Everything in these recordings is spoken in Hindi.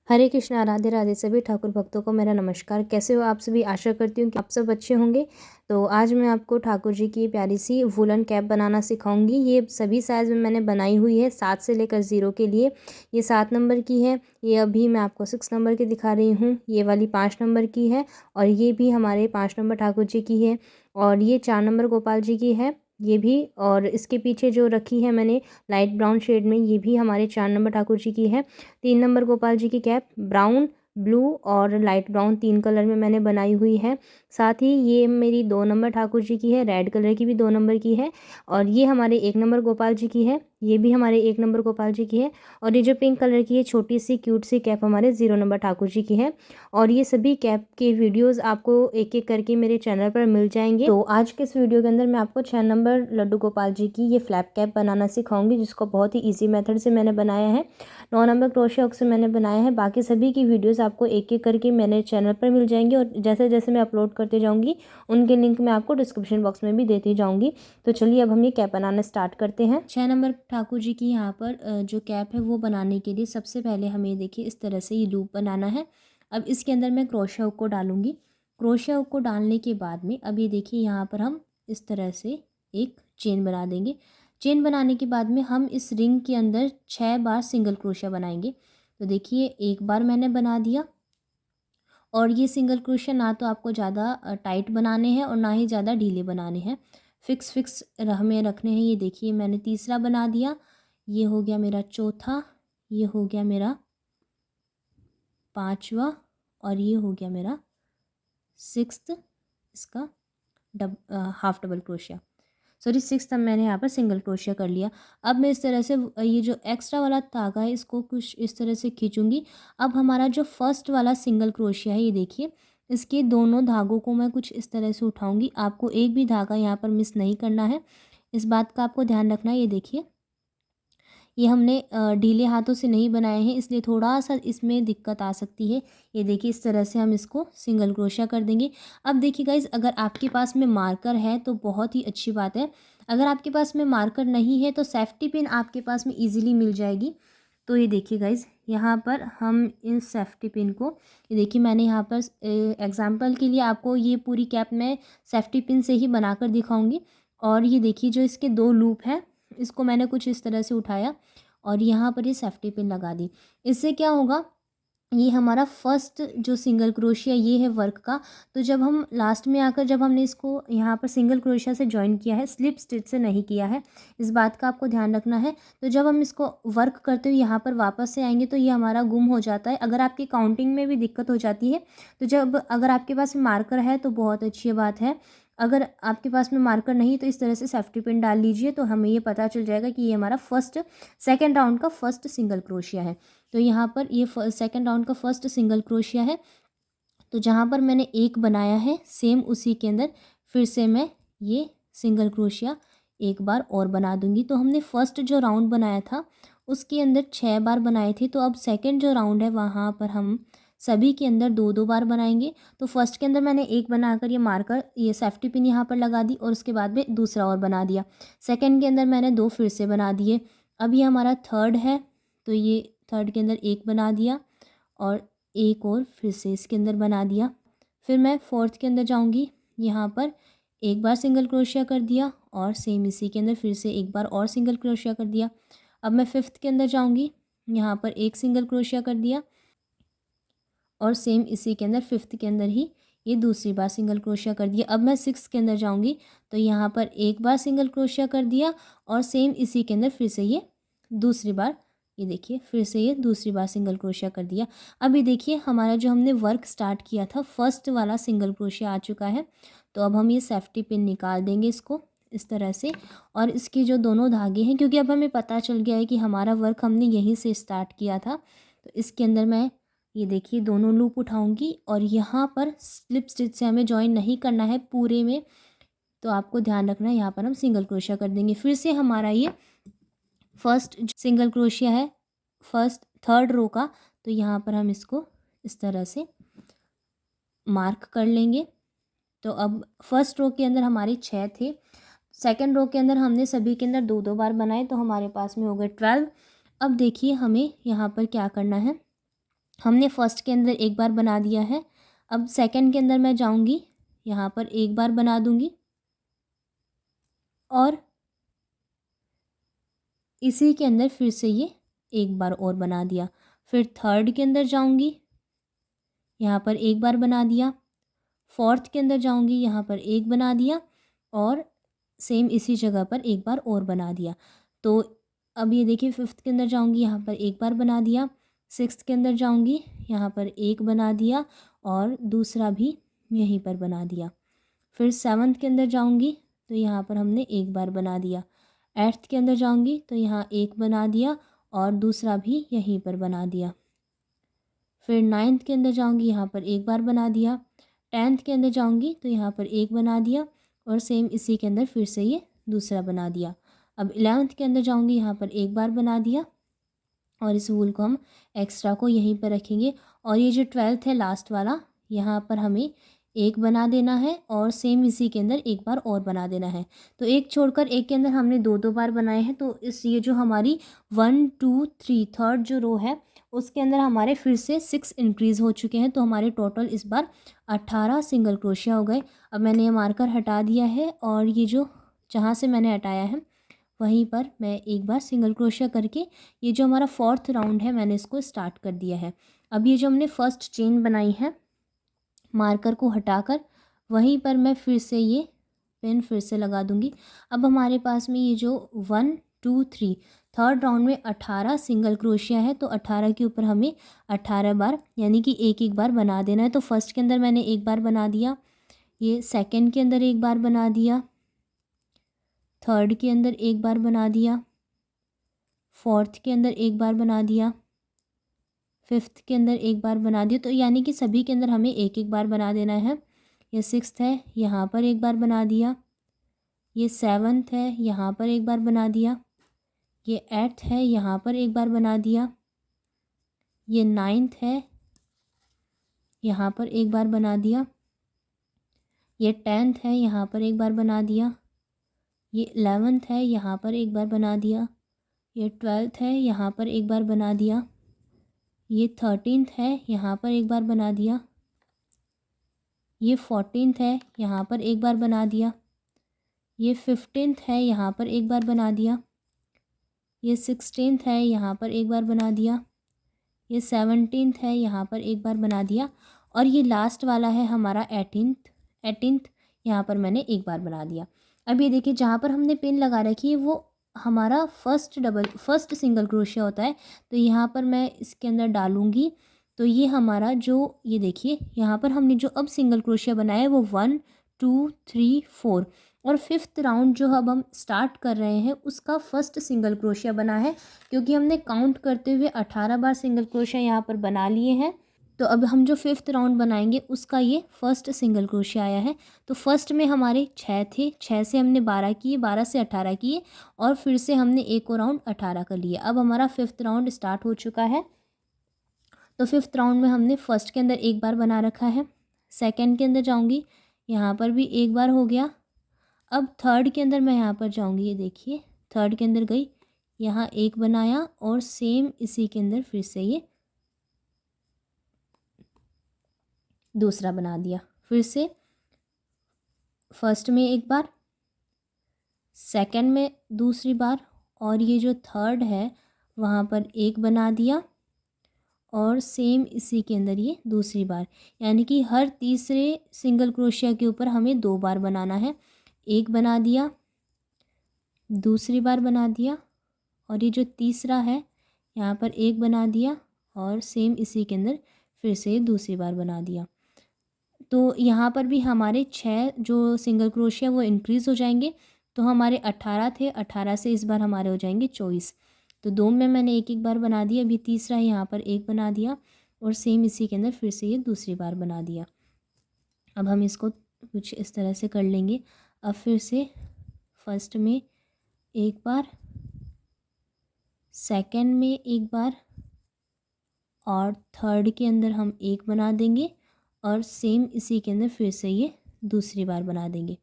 हरे कृष्णा, राधे राधे। सभी ठाकुर भक्तों को मेरा नमस्कार। कैसे हो आप सभी? आशा करती हूँ कि आप सब अच्छे होंगे। तो आज मैं आपको ठाकुर जी की प्यारी सी वुलन कैप बनाना सिखाऊंगी। ये सभी साइज़ में मैंने बनाई हुई है, 7 से लेकर 0 के लिए। ये 7 नंबर की है, ये अभी मैं आपको 6 नंबर की दिखा रही हूँ। ये वाली 5 नंबर की है और ये भी हमारे 5 नंबर ठाकुर जी की है। और ये 4 नंबर गोपाल जी की है ये भी। और इसके पीछे जो रखी है मैंने लाइट ब्राउन शेड में, ये भी हमारे 4 नंबर ठाकुर जी की है। 3 नंबर गोपाल जी की कैप ब्राउन, ब्लू और लाइट ब्राउन 3 कलर में मैंने बनाई हुई है। साथ ही ये मेरी 2 नंबर ठाकुर जी की है, रेड कलर की भी 2 नंबर की है। और ये हमारे 1 नंबर गोपाल जी की है, ये भी हमारे 1 नंबर गोपाल जी की है। और ये जो पिंक कलर की है छोटी सी क्यूट सी कैप हमारे 0 नंबर ठाकुर जी की है। और ये सभी कैप के वीडियोज़ आपको एक एक करके मेरे चैनल पर मिल जाएंगे। तो आज के इस वीडियो के अंदर मैं आपको 6 नंबर लड्डू गोपाल जी की ये फ्लैप कैप बनाना सिखाऊंगी, जिसको बहुत ही ईजी मेथड से मैंने बनाया है। 9 नंबर क्रोशिया हुक से मैंने बनाया है। बाकी सभी की वीडियोस आपको एक एक करके मेरे चैनल पर मिल जाएंगी और जैसे जैसे मैं अपलोड करते जाऊंगी उनके लिंक मैं आपको डिस्क्रिप्शन बॉक्स में भी देती जाऊंगी। तो चलिए अब हम ये कैप बनाना स्टार्ट करते हैं। 6 नंबर ठाकुर जी की यहाँ पर जो कैप है वो बनाने के लिए सबसे पहले हमें देखिए इस तरह से ये लूप बनाना है। अब इसके अंदर मैं क्रोशिया हुक को डालूंगी। क्रोशिया हुक को डालने के बाद में अब ये देखिए यहाँ पर हम इस तरह से एक चेन बना देंगे। चेन बनाने के बाद में हम इस रिंग के अंदर 6 बार सिंगल क्रोशिया बनाएंगे। तो देखिए एक बार मैंने बना दिया। और ये सिंगल क्रोशिया ना तो आपको ज़्यादा टाइट बनाने हैं और ना ही ज़्यादा ढीले बनाने हैं, फिक्स फिक्स हमें रखने हैं। ये देखिए मैंने तीसरा बना दिया, ये हो गया मेरा चौथा, ये हो गया मेरा पांचवा और ये हो गया मेरा सिक्स्थ, इसका half double crochet, sorry six. तब मैंने यहाँ पर सिंगल क्रोशिया कर लिया। अब मैं इस तरह से ये जो एक्स्ट्रा वाला धागा है इसको कुछ इस तरह से खींचूंगी। अब हमारा जो फर्स्ट वाला सिंगल क्रोशिया है ये देखिए, इसके दोनों धागों को मैं कुछ इस तरह से उठाऊंगी। आपको एक भी धागा यहाँ पर मिस नहीं करना है, इस बात का आपको ध्यान रखना है। ये देखिए ये हमने ढीले हाथों से नहीं बनाए हैं, इसलिए थोड़ा सा इसमें दिक्कत आ सकती है। ये देखिए इस तरह से हम इसको सिंगल क्रोशिया कर देंगे। अब देखिए गाइज, अगर आपके पास में मार्कर है तो बहुत ही अच्छी बात है। अगर आपके पास में मार्कर नहीं है तो सेफ्टी पिन आपके पास में ईजिली मिल जाएगी। तो ये देखिए गाइज, यहाँ पर हम इन सेफ्टी पिन को, ये देखिए मैंने यहाँ पर एग्जाम्पल के लिए आपको ये पूरी कैप में सेफ्टी पिन से ही बनाकर दिखाऊंगी। और ये देखिए जो इसके 2 लूप हैं इसको मैंने कुछ इस तरह से उठाया और यहाँ पर ये सेफ्टी पिन लगा दी। इससे क्या होगा, ये हमारा फर्स्ट जो सिंगल क्रोशिया ये है वर्क का। तो जब हम लास्ट में आकर जब हमने इसको यहाँ पर सिंगल क्रोशिया से जॉइन किया है, स्लिप स्टिच से नहीं किया है, इस बात का आपको ध्यान रखना है। तो जब हम इसको वर्क करते हुए यहाँ पर वापस से आएंगे तो ये हमारा गुम हो जाता है। अगर आपकी काउंटिंग में भी दिक्कत हो जाती है तो जब अगर आपके पास मार्कर है तो बहुत अच्छी बात है। अगर आपके पास में मार्कर नहीं तो इस तरह से सेफ्टी पिन डाल लीजिए, तो हमें ये पता चल जाएगा कि ये हमारा सेकेंड राउंड का फर्स्ट सिंगल क्रोशिया है। तो यहाँ पर ये सेकेंड राउंड का फर्स्ट सिंगल क्रोशिया है। तो जहाँ पर मैंने एक बनाया है सेम उसी के अंदर फिर से मैं ये सिंगल क्रोशिया एक बार और बना दूंगी। तो हमने फर्स्ट जो राउंड बनाया था उसके अंदर 6 बार बनाए थे, तो अब सेकंड जो राउंड है वहाँ पर हम सभी के अंदर 2-2 बार बनाएंगे। तो फर्स्ट के अंदर मैंने एक बनाकर ये मार्कर ये सेफ्टी पिन यहाँ पर लगा दी और उसके बाद में दूसरा और बना दिया। सेकंड के अंदर मैंने 2 फिर से बना दिए। अब ये हमारा थर्ड है, तो ये थर्ड के अंदर एक बना दिया और एक और फिर से इसके अंदर बना दिया। फिर मैं फोर्थ के अंदर जाऊंगी, यहाँ पर एक बार सिंगल क्रोशिया कर दिया और सेम इसी के अंदर फिर से एक बार और सिंगल क्रोशिया कर दिया। अब मैं फिफ्थ के अंदर जाऊंगी, यहाँ पर एक सिंगल क्रोशिया कर दिया और सेम इसी के अंदर फिफ्थ के अंदर ही ये दूसरी बार सिंगल क्रोशिया कर दिया। अब मैं सिक्स के अंदर जाऊंगी तो यहाँ पर एक बार सिंगल क्रोशिया कर दिया और सेम इसी के अंदर फिर से ये दूसरी बार, ये देखिए फिर से ये दूसरी बार सिंगल क्रोशिया कर दिया। अब ये देखिए हमारा जो हमने वर्क स्टार्ट किया था फर्स्ट वाला सिंगल क्रोशिया आ चुका है। तो अब हम ये सेफ्टी पिन निकाल देंगे इसको इस तरह से। और इसके जो दोनों धागे हैं, क्योंकि अब हमें पता चल गया है कि हमारा वर्क हमने यहीं से स्टार्ट किया था, तो इसके अंदर मैं ये देखिए दोनों लूप उठाऊंगी और यहाँ पर स्लिप स्टिच से हमें ज्वाइन नहीं करना है पूरे में, तो आपको ध्यान रखना है यहाँ पर हम सिंगल क्रोशिया कर देंगे। फिर से हमारा ये फर्स्ट सिंगल क्रोशिया है फर्स्ट थर्ड रो का, तो यहाँ पर हम इसको इस तरह से मार्क कर लेंगे। तो अब फर्स्ट रो के अंदर हमारे 6 थे, सेकंड रो के अंदर हमने सभी के अंदर 2-2 बार बनाए, तो हमारे पास में हो गए 12। अब देखिए हमें यहाँ पर क्या करना है, हमने फर्स्ट के अंदर एक बार बना दिया है। अब सेकंड के अंदर मैं जाऊंगी, यहाँ पर एक बार बना दूंगी और इसी के अंदर फिर से ये एक बार और बना दिया। फिर थर्ड के अंदर जाऊंगी, यहाँ पर एक बार बना दिया। फोर्थ के अंदर जाऊंगी, यहाँ पर एक बना दिया और सेम इसी जगह पर एक बार और बना दिया। तो अब ये देखिए फिफ्थ के अंदर जाऊंगी, यहाँ पर एक बार बना दिया। सिक्स्थ के अंदर जाऊंगी, यहाँ पर एक बना दिया और दूसरा भी यहीं पर बना दिया। फिर सेवन्थ के अंदर जाऊंगी तो यहाँ पर हमने एक बार बना दिया। एट्थ के अंदर जाऊंगी तो यहाँ एक बना दिया और दूसरा भी यहीं पर बना दिया। फिर नाइन्थ के अंदर जाऊंगी, यहाँ पर एक बार बना दिया। टेंथ के अंदर जाऊंगी तो यहाँ पर एक बना दिया और सेम इसी के अंदर फिर से ये दूसरा बना दिया। अब 11th के अंदर जाऊंगी, यहाँ पर एक बार बना दिया और इस वूल को हम एक्स्ट्रा को यहीं पर रखेंगे। और ये जो 12th है लास्ट वाला, यहाँ पर हमें एक बना देना है और सेम इसी के अंदर एक बार और बना देना है। तो एक छोड़कर एक के अंदर हमने दो दो बार बनाए हैं। तो इस ये जो हमारी 1 2 3 थर्ड जो रो है उसके अंदर हमारे फिर से 6 इंक्रीज़ हो चुके हैं। तो हमारे टोटल इस बार 18 सिंगल क्रोशिया हो गए। अब मैंने ये मार्कर हटा दिया है और ये जो जहाँ से मैंने हटाया है वहीं पर मैं एक बार सिंगल क्रोशिया करके ये जो हमारा फोर्थ राउंड है मैंने इसको स्टार्ट कर दिया है। अब ये जो हमने फर्स्ट चेन बनाई है मार्कर को हटाकर वहीं पर मैं फिर से ये पिन फिर से लगा दूंगी। अब हमारे पास में ये जो 1 2 3 थर्ड राउंड में 18 सिंगल क्रोशिया है। तो 18 के ऊपर हमें 18 बार यानी कि एक एक बार बना देना है। तो फर्स्ट के अंदर मैंने एक बार बना दिया, ये सेकंड के अंदर एक बार बना दिया, थर्ड के अंदर एक बार बना दिया, फोर्थ के अंदर एक बार बना दिया, फिफ्थ के अंदर एक बार बना दिया। तो यानी कि सभी के अंदर हमें एक एक बार बना देना है। ये सिक्स्थ है, यहाँ पर एक बार बना दिया। ये सेवन्थ है, यहाँ पर एक बार बना दिया। ये एट्थ है, यहाँ पर एक बार बना दिया। ये नाइन्थ है, यहाँ पर एक बार बना दिया। ये 10th है, यहाँ पर एक बार बना दिया। ये 11th है, यहाँ पर एक बार बना दिया। ये 12th है, यहाँ पर एक बार बना दिया। ये 13th है, यहाँ पर एक बार बना दिया। ये 14th है, यहाँ पर एक बार बना दिया। ये 15th है, यहाँ पर एक बार बना दिया। ये 16th है, यहाँ पर एक बार बना दिया। ये 17th है, यहाँ पर एक बार बना दिया। और ये लास्ट वाला है हमारा 18th यहाँ पर मैंने एक बार बना दिया। अब ये देखिए जहाँ पर हमने पिन लगा रखी है वो हमारा फर्स्ट सिंगल क्रोशिया होता है। तो यहाँ पर मैं इसके अंदर डालूँगी तो ये हमारा जो ये देखिए यहाँ पर हमने जो अब सिंगल क्रोशिया बनाया है वो 1 2 3 4 और फिफ्थ राउंड जो अब हम स्टार्ट कर रहे हैं उसका फर्स्ट सिंगल क्रोशिया बना है। क्योंकि हमने काउंट करते हुए 18 बार सिंगल क्रोशिया यहाँ पर बना लिए हैं। तो अब हम जो फिफ्थ राउंड बनाएंगे उसका ये फर्स्ट सिंगल क्रोशिया आया है। तो फर्स्ट में हमारे 6 थे, 6 से हमने 12 किए, 12 से 18 किए और फिर से हमने एक और राउंड 18 कर लिए। अब हमारा फिफ्थ राउंड स्टार्ट हो चुका है। तो फिफ्थ राउंड में हमने फर्स्ट के अंदर एक बार बना रखा है। सेकंड के अंदर जाऊंगी, यहाँ पर भी एक बार हो गया। अब थर्ड के अंदर मैं यहाँ पर जाऊंगी, ये देखिए थर्ड के अंदर गई, यहाँ एक बनाया और सेम इसी के अंदर फिर से ये दूसरा बना दिया। फिर से फर्स्ट में एक बार, सेकंड में दूसरी बार और ये जो थर्ड है वहाँ पर एक बना दिया और सेम इसी के अंदर ये दूसरी बार। यानी कि हर तीसरे सिंगल क्रोशिया के ऊपर हमें दो बार बनाना है। एक बना दिया, दूसरी बार बना दिया और ये जो तीसरा है यहाँ पर एक बना दिया और सेम इसी के अंदर फिर से दूसरी बार बना दिया। तो यहाँ पर भी हमारे 6 जो सिंगल क्रोशिया वो इंक्रीज़ हो जाएंगे। तो हमारे 18 थे, 18 से इस बार हमारे हो जाएंगे 24। तो दो में मैंने एक एक बार बना दिया, अभी तीसरा है यहाँ पर एक बना दिया और सेम इसी के अंदर फिर से ये दूसरी बार बना दिया। अब हम इसको कुछ इस तरह से कर लेंगे। अब फिर से फर्स्ट में एक बार, सेकंड में एक बार और थर्ड के अंदर हम एक बना देंगे और सेम इसी के अंदर फिर से ये दूसरी बार बना देंगे।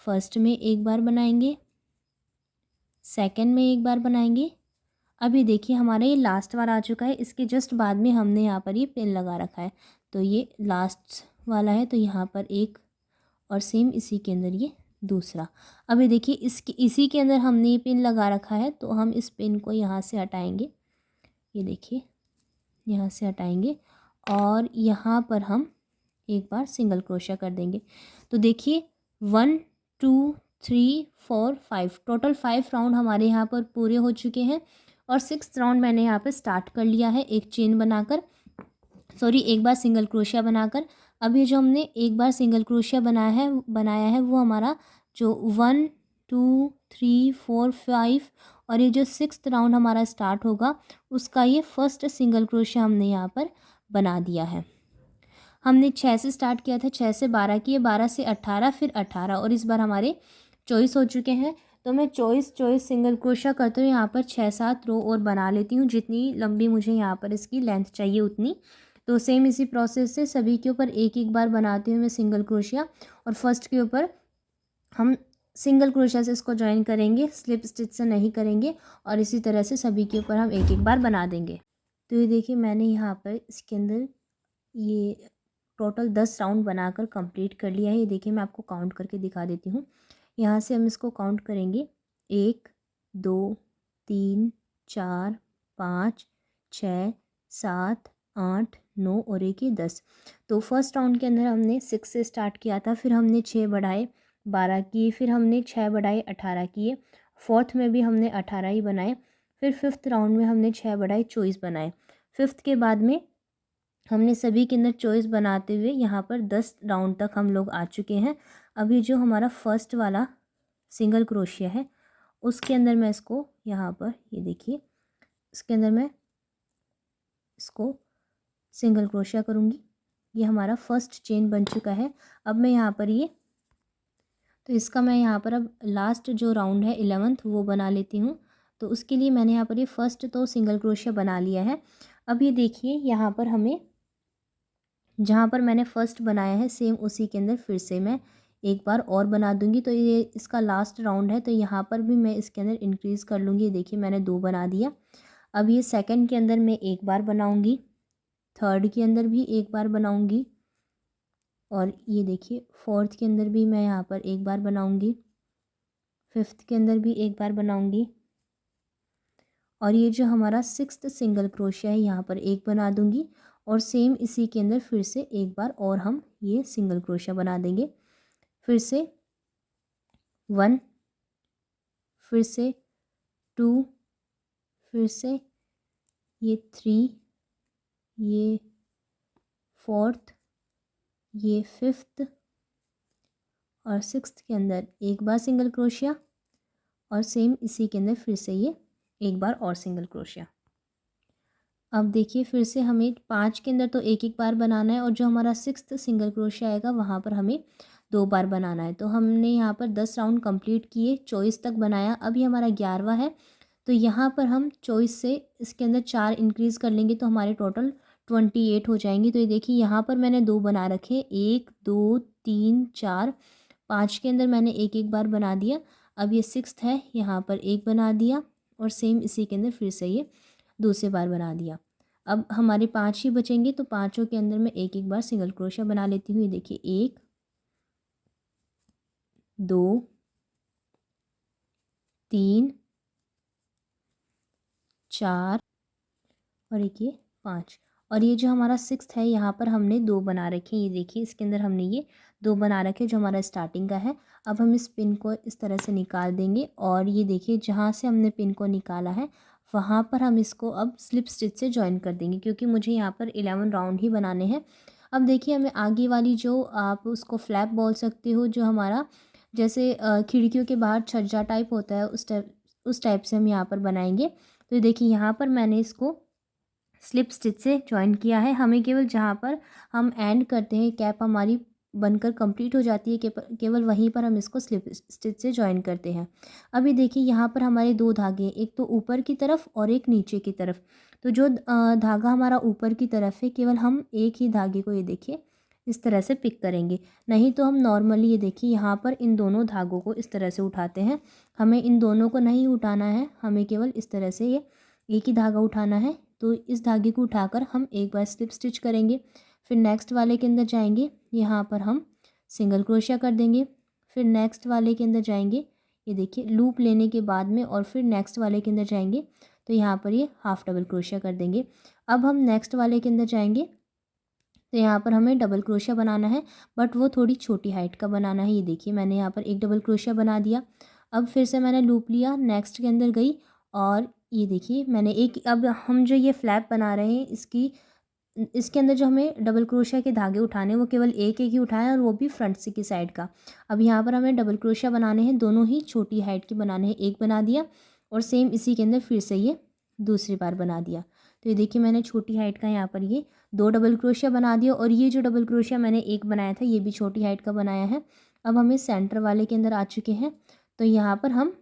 फर्स्ट में एक बार बनाएंगे, सेकंड में एक बार बनाएंगे। अभी देखिए हमारा ये लास्ट वाला आ चुका है, इसके जस्ट बाद में हमने यहाँ पर ये पिन लगा रखा है, तो ये लास्ट वाला है, तो यहाँ पर एक और सेम इसी के अंदर ये दूसरा। अभी देखिए इसी के अंदर हमने ये पिन लगा रखा है, तो हम इस पिन को यहाँ से हटाएंगे, ये देखिए यहाँ से हटाएंगे और यहाँ पर हम एक बार सिंगल क्रोशिया कर देंगे। तो देखिए 1 2 3 4 5 टोटल 5 राउंड हमारे यहाँ पर पूरे हो चुके हैं और 6th राउंड मैंने यहाँ पे स्टार्ट कर लिया है एक चेन बनाकर, सॉरी एक बार सिंगल क्रोशिया बनाकर। अब ये जो हमने एक बार सिंगल क्रोशिया बनाया है वो हमारा जो 1 2 3 4 5 और ये जो 6th राउंड हमारा स्टार्ट होगा उसका ये फर्स्ट सिंगल क्रोशिया हमने यहाँ पर बना दिया है। हमने 6 से स्टार्ट किया था, 6 से 12 किए, 12 से 18, फिर 18 और इस बार हमारे 24 हो चुके हैं। तो मैं 24 सिंगल क्रोशिया करते हुए यहाँ पर 6-7 रो और बना लेती हूँ, जितनी लंबी मुझे यहाँ पर इसकी लेंथ चाहिए उतनी। तो सेम इसी प्रोसेस से सभी के ऊपर एक एक बार बनाती हूँ मैं सिंगल क्रोशिया, और फर्स्ट के ऊपर हम सिंगल क्रोशिया से इसको ज्वाइन करेंगे, स्लिप स्टिच से नहीं करेंगे, और इसी तरह से सभी के ऊपर हम एक एक बार बना देंगे। तो ये देखिए मैंने यहाँ पर इसके अंदर ये टोटल 10 राउंड बनाकर कंप्लीट कर लिया है। ये देखिए मैं आपको काउंट करके दिखा देती हूँ। यहाँ से हम इसको काउंट करेंगे 1 2 3 4 5 6 7 8 9 और एक ये 10। तो फर्स्ट राउंड के अंदर हमने 6 से स्टार्ट किया था, फिर हमने 6 बढ़ाए 12 किए, फिर हमने 6 बढ़ाए 18 किए, फोर्थ में भी हमने 18 ही बनाए, फिर फिफ्थ राउंड में हमने 6 बढ़ाए 24 बनाए। फिफ्थ के बाद में हमने सभी के अंदर 24 बनाते हुए यहाँ पर 10 राउंड तक हम लोग आ चुके हैं। अभी जो हमारा फर्स्ट वाला सिंगल क्रोशिया है उसके अंदर मैं इसको यहाँ पर ये देखिए इसके अंदर मैं इसको सिंगल क्रोशिया करूँगी। ये हमारा फर्स्ट चेन बन चुका है। अब मैं यहाँ पर ये तो इसका मैं यहाँ पर अब लास्ट जो राउंड है 11th वो बना लेती हूँ। तो उसके लिए मैंने यहाँ पर ये फर्स्ट तो सिंगल क्रोशिया बना लिया है। अब ये देखिए यहाँ पर हमें जहाँ पर मैंने फ़र्स्ट बनाया है सेम उसी के अंदर फिर से मैं एक बार और बना दूँगी। तो ये इसका लास्ट राउंड है, तो यहाँ पर भी मैं इसके अंदर इंक्रीज़ कर लूँगी। देखिए मैंने 2 बना दिया। अब ये सेकंड के अंदर मैं एक बार बनाऊँगी, थर्ड के अंदर भी एक बार बनाऊँगी, और ये देखिए फोर्थ के अंदर भी मैं यहाँ पर एक बार बनाऊँगी, फिफ्थ के अंदर भी एक बार बनाऊँगी, और ये जो हमारा 6th सिंगल क्रोशिया है यहाँ पर एक बना दूँगी, और सेम इसी के अंदर फिर से एक बार और हम ये सिंगल क्रोशिया बना देंगे। फिर से 1, फिर से 2, फिर से ये 3, ये 4th, ये 5th और 6th के अंदर एक बार सिंगल क्रोशिया, और सेम इसी के अंदर फिर से ये एक बार और सिंगल क्रोशिया। अब देखिए फिर से हमें 5 के अंदर तो एक एक बार बनाना है, और जो हमारा 6th सिंगल क्रोशिया आएगा वहाँ पर हमें 2 बार बनाना है। तो हमने यहाँ पर 10 राउंड कंप्लीट किए, 24 तक बनाया। अब ये हमारा 11वां है, तो यहाँ पर हम 24 से इसके अंदर 4 इंक्रीज़ कर लेंगे तो हमारे टोटल 28 हो जाएंगे। तो ये देखिए यहाँ पर मैंने 2 बना रखे, 1 2 3 4, 5 के अंदर मैंने एक एक बार बना दिया। अब ये 6th है, यहाँ पर एक बना दिया, और सेम इसी के अंदर फिर से ये दूसरी बार बना दिया। अब हमारे 5 ही बचेंगे, तो पाँचों के अंदर मैं एक एक बार सिंगल क्रोशिया बना लेती हूँ। ये देखिए 1 2 3 4 और एक ये 5, और ये जो हमारा 6th है यहाँ पर हमने 2 बना रखे हैं। ये देखिए इसके अंदर हमने ये 2 बना रखे जो हमारा स्टार्टिंग का है। अब हम इस पिन को इस तरह से निकाल देंगे, और ये देखिए जहाँ से हमने पिन को निकाला है वहाँ पर हम इसको अब स्लिप स्टिच से ज्वाइन कर देंगे, क्योंकि मुझे यहाँ पर 11 राउंड ही बनाने हैं। अब देखिए हमें आगे वाली जो आप उसको फ्लैप बोल सकते हो, जो हमारा जैसे खिड़कियों के बाहर छज्जा टाइप होता है उस टाइप से हम यहाँ पर बनाएंगे। तो देखिए यहाँ पर मैंने इसको स्लिप स्टिच से ज्वाइन किया है। हमें केवल जहाँ पर हम एंड करते हैं, कैप हमारी बनकर कंप्लीट हो जाती है, केवल वहीं पर हम इसको स्लिप स्टिच से ज्वाइन करते हैं। अभी देखिए यहाँ पर हमारे 2 धागे, एक तो ऊपर की तरफ और एक नीचे की तरफ। तो जो धागा हमारा ऊपर की तरफ है, केवल हम एक ही धागे को ये देखिए इस तरह से पिक करेंगे, नहीं तो हम नॉर्मली ये देखिए यहाँ पर इन दोनों धागों को इस तरह से उठाते हैं। हमें इन दोनों को नहीं उठाना है, हमें केवल इस तरह से ये एक ही धागा उठाना है, तो इस धागे को उठाकर हम एक बार स्लिप स्टिच करेंगे। फिर नेक्स्ट वाले के अंदर जाएंगे, यहाँ पर हम सिंगल क्रोशिया कर देंगे। फिर नेक्स्ट वाले के अंदर जाएंगे, ये देखिए लूप लेने के बाद में, और फिर नेक्स्ट वाले के अंदर जाएंगे तो यहाँ पर ये हाफ डबल क्रोशिया कर देंगे। अब हम नेक्स्ट वाले के अंदर जाएंगे तो यहाँ पर हमें डबल क्रोशिया बनाना है, बट वो थोड़ी छोटी हाइट का बनाना है। ये देखिए मैंने यहाँ पर एक डबल क्रोशिया बना दिया। अब फिर से मैंने लूप लिया, नेक्स्ट के अंदर गई, और ये देखिए मैंने एक, अब हम जो ये फ्लैप बना रहे हैं इसके अंदर जो हमें डबल क्रोशिया के धागे उठाने हैं वो केवल एक एक ही उठाए, और वो भी फ्रंट से की साइड का। अब यहाँ पर हमें डबल क्रोशिया बनाने हैं, दोनों ही छोटी हाइट के बनाने हैं। एक बना दिया और सेम इसी के अंदर फिर से ये दूसरी बार बना दिया। तो ये देखिए मैंने छोटी हाइट का यहाँ पर ये 2 डबल क्रोशिया बना दिया, और ये जो डबल क्रोशिया मैंने एक बनाया था ये भी छोटी हाइट का बनाया है। अब हम इस सेंटर वाले के अंदर आ चुके हैं, तो यहाँ पर हम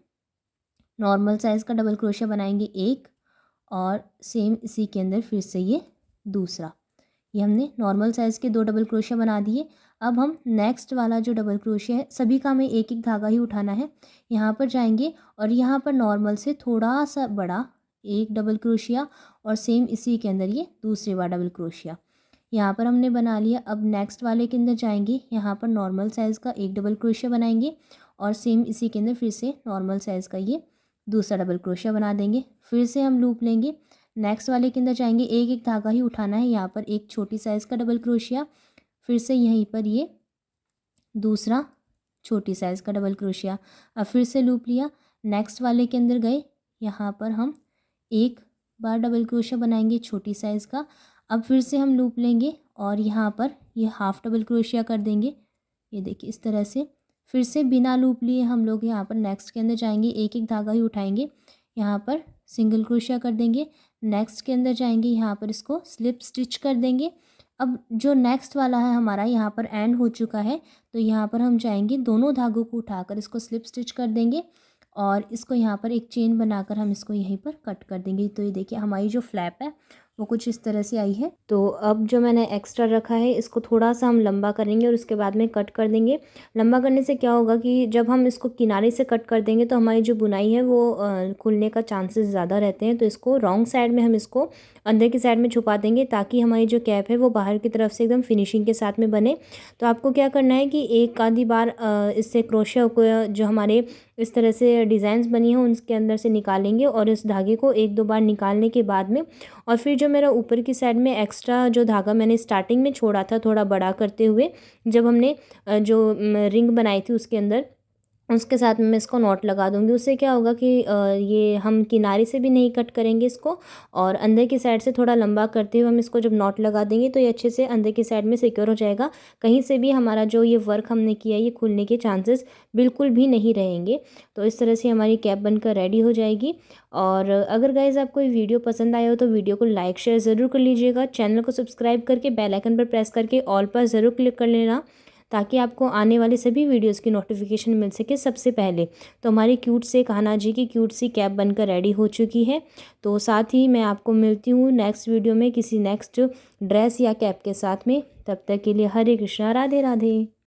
नॉर्मल साइज़ का डबल क्रोशिया बनाएंगे एक, और सेम इसी के अंदर फिर से ये दूसरा। ये हमने नॉर्मल साइज़ के 2 डबल क्रोशिया बना दिए। अब हम नेक्स्ट वाला जो डबल क्रोशिया है, सभी का हमें एक एक धागा ही उठाना है। यहाँ पर जाएंगे और यहाँ पर नॉर्मल से थोड़ा सा बड़ा एक डबल क्रोशिया, और सेम इसी के अंदर ये दूसरी बार डबल क्रोशिया यहाँ पर हमने बना लिया। अब नेक्स्ट वाले के अंदर जाएंगे, यहाँ पर नॉर्मल साइज़ का एक डबल क्रोशिया बनाएंगे, और सेम इसी के अंदर फिर से नॉर्मल साइज़ का ये दूसरा डबल क्रोशिया बना देंगे। फिर से हम लूप लेंगे, नेक्स्ट वाले के अंदर जाएंगे, एक एक धागा ही उठाना है। यहाँ पर एक छोटी साइज़ का डबल क्रोशिया, फिर से यहीं पर ये दूसरा छोटी साइज़ का डबल क्रोशिया। अब फिर से लूप लिया, नेक्स्ट वाले के अंदर गए, यहाँ पर हम एक बार डबल क्रोशिया बनाएंगे छोटी साइज़ का। अब फिर से हम लूप लेंगे और यहाँ पर ये हाफ डबल क्रोशिया कर देंगे। ये देखिए इस तरह से। फिर से बिना लूप लिए हम लोग यहाँ पर नेक्स्ट के अंदर जाएंगे, एक एक धागा ही उठाएंगे, यहाँ पर सिंगल क्रोशिया कर देंगे। नेक्स्ट के अंदर जाएंगे, यहाँ पर इसको स्लिप स्टिच कर देंगे। अब जो नेक्स्ट वाला है हमारा यहाँ पर एंड हो चुका है, तो यहाँ पर हम जाएंगे, दोनों धागों को उठाकर इसको स्लिप स्टिच कर देंगे, और इसको यहाँ पर एक चेन बनाकर हम इसको यहीं पर कट कर देंगे। तो ये देखिए हमारी जो फ्लैप है वो कुछ इस तरह से आई है। तो अब जो मैंने एक्स्ट्रा रखा है इसको थोड़ा सा हम लंबा करेंगे और उसके बाद में कट कर देंगे। लंबा करने से क्या होगा कि जब हम इसको किनारे से कट कर देंगे तो हमारी जो बुनाई है वो खुलने का चांसेस ज़्यादा रहते हैं। तो इसको रॉन्ग साइड में हम इसको अंदर की साइड में छुपा देंगे, ताकि हमारी जो कैप है वो बाहर की तरफ से एकदम फिनिशिंग के साथ में बने। तो आपको क्या करना है कि एक आधी बार इससे क्रोशिया को जो हमारे इस तरह से डिज़ाइंस बनी हैं उनके अंदर से निकालेंगे, और इस धागे को एक दो बार निकालने के बाद में, और फिर जो मेरा ऊपर की साइड में एक्स्ट्रा जो धागा मैंने स्टार्टिंग में छोड़ा था थोड़ा बड़ा करते हुए, जब हमने जो रिंग बनाई थी उसके अंदर, उसके साथ में मैं इसको नॉट लगा दूंगी। उससे क्या होगा कि ये हम किनारे से भी नहीं कट करेंगे इसको, और अंदर की साइड से थोड़ा लंबा करते हुए हम इसको जब नॉट लगा देंगे तो ये अच्छे से अंदर की साइड में सिक्योर हो जाएगा। कहीं से भी हमारा जो ये वर्क हमने किया है ये खुलने के चांसेस बिल्कुल भी नहीं रहेंगे। तो इस तरह से हमारी कैप बनकर रेडी हो जाएगी। और अगर गाइज आपको ये वीडियो पसंद आया हो तो वीडियो को लाइक शेयर ज़रूर कर लीजिएगा। चैनल को सब्सक्राइब करके बेल आइकन पर प्रेस करके ऑल पर ज़रूर क्लिक कर लेना, ताकि आपको आने वाले सभी वीडियोस की नोटिफिकेशन मिल सके सबसे पहले। तो हमारी क्यूट से कान्हा जी की क्यूट सी कैप बनकर रेडी हो चुकी है। तो साथ ही मैं आपको मिलती हूँ नेक्स्ट वीडियो में किसी नेक्स्ट ड्रेस या कैप के साथ में। तब तक के लिए हरे कृष्णा, राधे राधे।